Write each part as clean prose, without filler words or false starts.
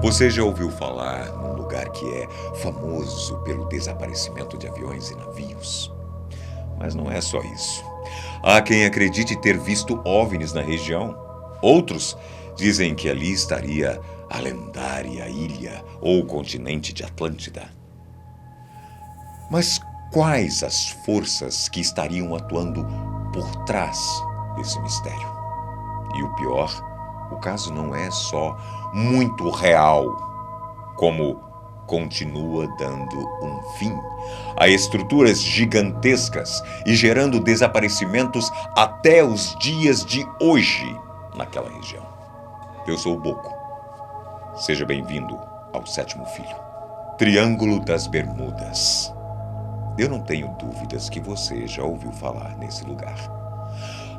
Você já ouviu falar num lugar que é famoso pelo desaparecimento de aviões e navios? Mas não é só isso. Há quem acredite ter visto OVNIs na região. Outros dizem que ali estaria a lendária ilha ou continente de Atlântida. Mas quais as forças que estariam atuando por trás desse mistério? E o pior, o caso não é só muito real, como continua dando um fim a estruturas gigantescas e gerando desaparecimentos até os dias de hoje naquela região. Eu sou o Boco. Seja bem-vindo ao Sétimo Filho. Triângulo das Bermudas. Eu não tenho dúvidas que você já ouviu falar nesse lugar.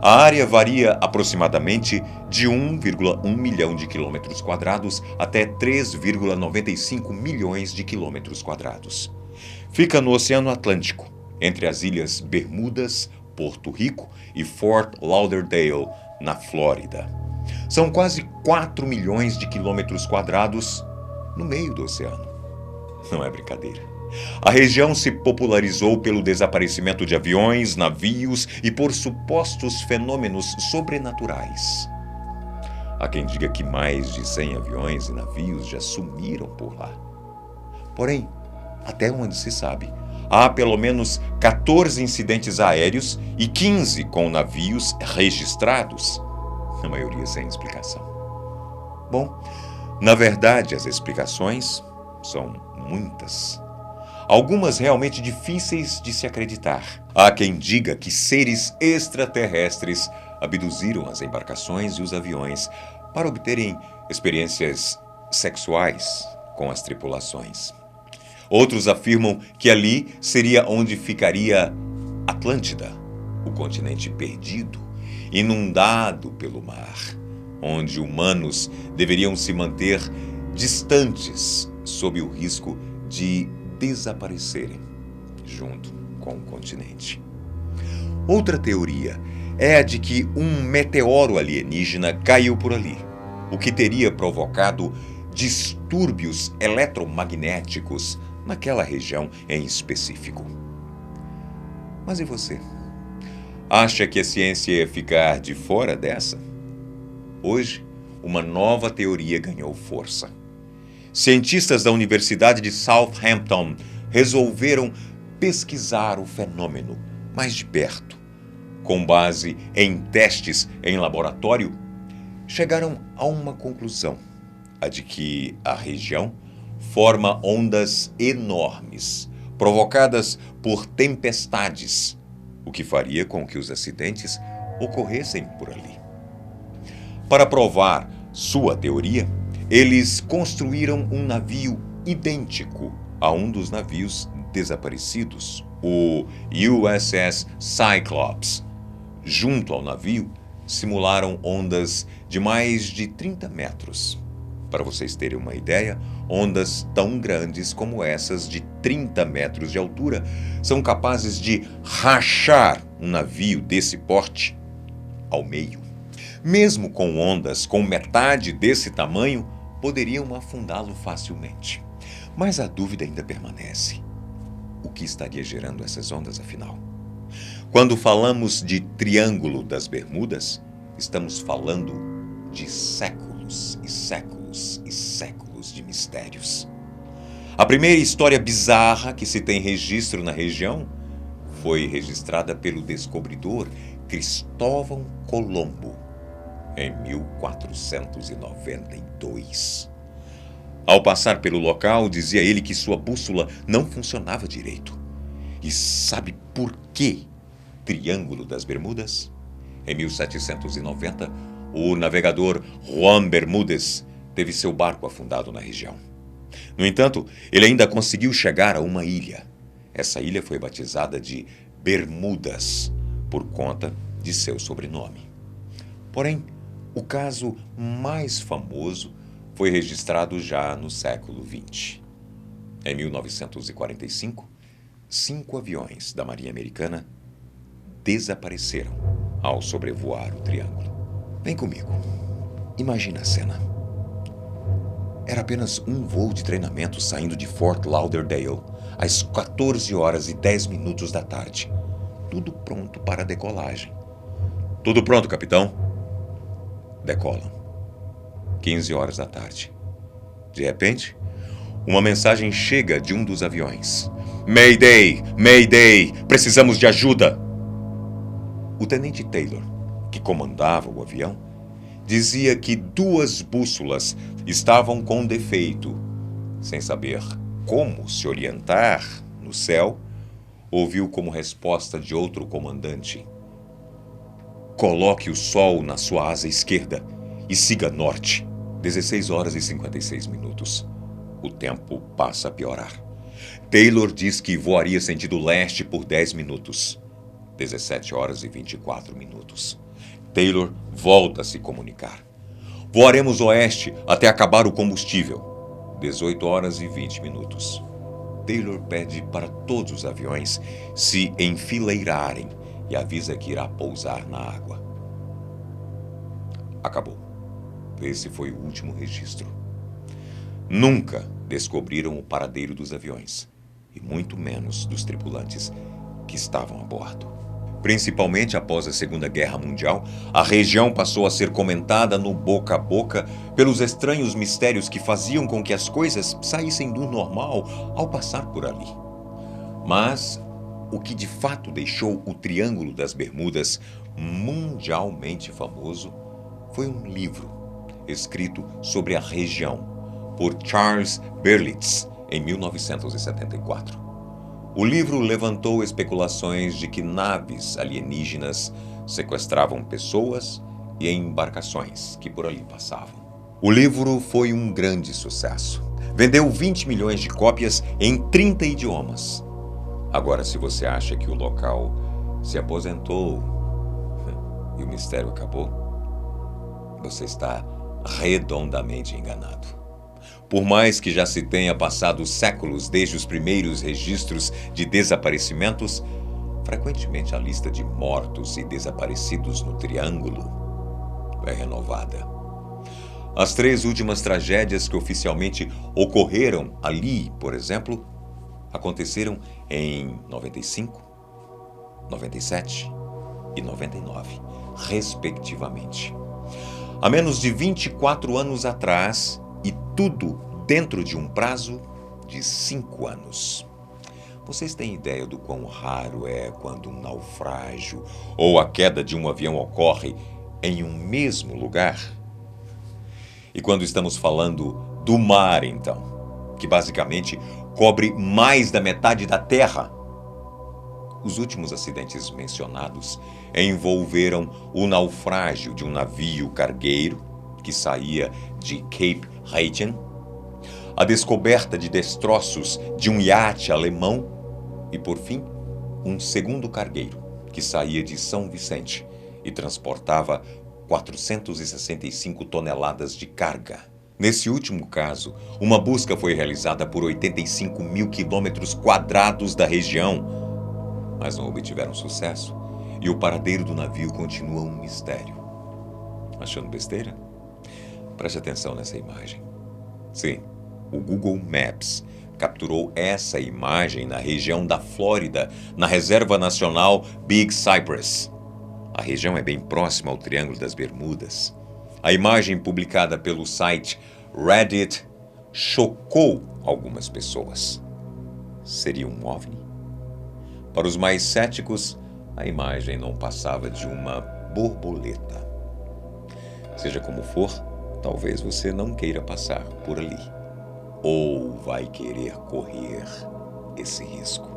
A área varia aproximadamente de 1,1 milhão de quilômetros quadrados até 3,95 milhões de quilômetros quadrados. Fica no Oceano Atlântico, entre as ilhas Bermudas, Porto Rico e Fort Lauderdale, na Flórida. São quase 4 milhões de quilômetros quadrados no meio do oceano. Não é brincadeira. A região se popularizou pelo desaparecimento de aviões, navios e por supostos fenômenos sobrenaturais. Há quem diga que mais de 100 aviões e navios já sumiram por lá. Porém, até onde se sabe, há pelo menos 14 incidentes aéreos e 15 com navios registrados, a maioria sem explicação. Bom, na verdade, as explicações são muitas. Algumas realmente difíceis de se acreditar. Há quem diga que seres extraterrestres abduziram as embarcações e os aviões para obterem experiências sexuais com as tripulações. Outros afirmam que ali seria onde ficaria Atlântida, o continente perdido, inundado pelo mar, onde humanos deveriam se manter distantes sob o risco de desaparecerem junto com o continente. Outra teoria é a de que um meteoro alienígena caiu por ali, o que teria provocado distúrbios eletromagnéticos naquela região em específico. Mas e você? Acha que a ciência ia ficar de fora dessa? Hoje, uma nova teoria ganhou força. Cientistas da Universidade de Southampton resolveram pesquisar o fenômeno mais de perto. Com base em testes em laboratório, chegaram a uma conclusão, a de que a região forma ondas enormes, provocadas por tempestades, o que faria com que os acidentes ocorressem por ali. Para provar sua teoria, eles construíram um navio idêntico a um dos navios desaparecidos, o USS Cyclops. Junto ao navio, simularam ondas de mais de 30 metros. Para vocês terem uma ideia, ondas tão grandes como essas de 30 metros de altura são capazes de rachar um navio desse porte ao meio. Mesmo com ondas com metade desse tamanho, poderiam afundá-lo facilmente. Mas a dúvida ainda permanece. O que estaria gerando essas ondas, afinal? Quando falamos de Triângulo das Bermudas, estamos falando de séculos e séculos e séculos de mistérios. A primeira história bizarra que se tem registro na região foi registrada pelo descobridor Cristóvão Colombo, em 1492. Ao passar pelo local, dizia ele que sua bússola não funcionava direito. E sabe por que Triângulo das Bermudas? Em 1790, o navegador Juan Bermúdez teve seu barco afundado na região. No entanto, ele ainda conseguiu chegar a uma ilha. Essa ilha foi batizada de Bermudas, por conta de seu sobrenome. Porém, o caso mais famoso foi registrado já no século XX. Em 1945, 5 aviões da Marinha Americana desapareceram ao sobrevoar o Triângulo. Vem comigo. Imagina a cena. Era apenas um voo de treinamento saindo de Fort Lauderdale às 14h10 da tarde. Tudo pronto para a decolagem. Tudo pronto, capitão. Decolam. 15h da tarde. De repente, uma mensagem chega de um dos aviões. Mayday! Mayday! Precisamos de ajuda! O tenente Taylor, que comandava o avião, dizia que 2 bússolas estavam com defeito. Sem saber como se orientar no céu, ouviu como resposta de outro comandante: coloque o sol na sua asa esquerda e siga norte. 16h56. O tempo passa a piorar. Taylor diz que voaria sentido leste por 10 minutos. 17h24. Taylor volta a se comunicar. Voaremos oeste até acabar o combustível. 18h20. Taylor pede para todos os aviões se enfileirarem e avisa que irá pousar na água. Acabou. Esse foi o último registro. Nunca descobriram o paradeiro dos aviões, e muito menos dos tripulantes que estavam a bordo. Principalmente após a Segunda Guerra Mundial, a região passou a ser comentada no boca a boca pelos estranhos mistérios que faziam com que as coisas saíssem do normal ao passar por ali. Mas o que de fato deixou o Triângulo das Bermudas mundialmente famoso foi um livro escrito sobre a região por Charles Berlitz em 1974. O livro levantou especulações de que naves alienígenas sequestravam pessoas e embarcações que por ali passavam. O livro foi um grande sucesso. Vendeu 20 milhões de cópias em 30 idiomas. Agora, se você acha que o local se aposentou e o mistério acabou, você está redondamente enganado. Por mais que já se tenha passado séculos desde os primeiros registros de desaparecimentos, frequentemente a lista de mortos e desaparecidos no Triângulo é renovada. As 3 últimas tragédias que oficialmente ocorreram ali, por exemplo, aconteceram em 95, 97 e 99, respectivamente. Há menos de 24 anos atrás, e tudo dentro de um prazo de 5 anos. Vocês têm ideia do quão raro é quando um naufrágio ou a queda de um avião ocorre em um mesmo lugar? E quando estamos falando do mar, então, que basicamente cobre mais da metade da Terra, os últimos acidentes mencionados envolveram o naufrágio de um navio cargueiro que saía de Cape Haitian, a descoberta de destroços de um iate alemão e, por fim, um segundo cargueiro que saía de São Vicente e transportava 465 toneladas de carga. Nesse último caso, uma busca foi realizada por 85 mil quilômetros quadrados da região, mas não obtiveram sucesso e o paradeiro do navio continua um mistério. Achando besteira? Preste atenção nessa imagem. Sim, o Google Maps capturou essa imagem na região da Flórida, na Reserva Nacional Big Cypress. A região é bem próxima ao Triângulo das Bermudas. A imagem publicada pelo site Reddit chocou algumas pessoas. Seria um OVNI? Para os mais céticos, a imagem não passava de uma borboleta. Seja como for, talvez você não queira passar por ali. Ou vai querer correr esse risco.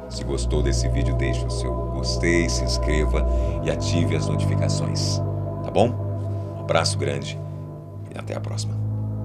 Se gostou desse vídeo, deixe o seu gostei, se inscreva e ative as notificações. Tá bom? Um abraço grande e até a próxima.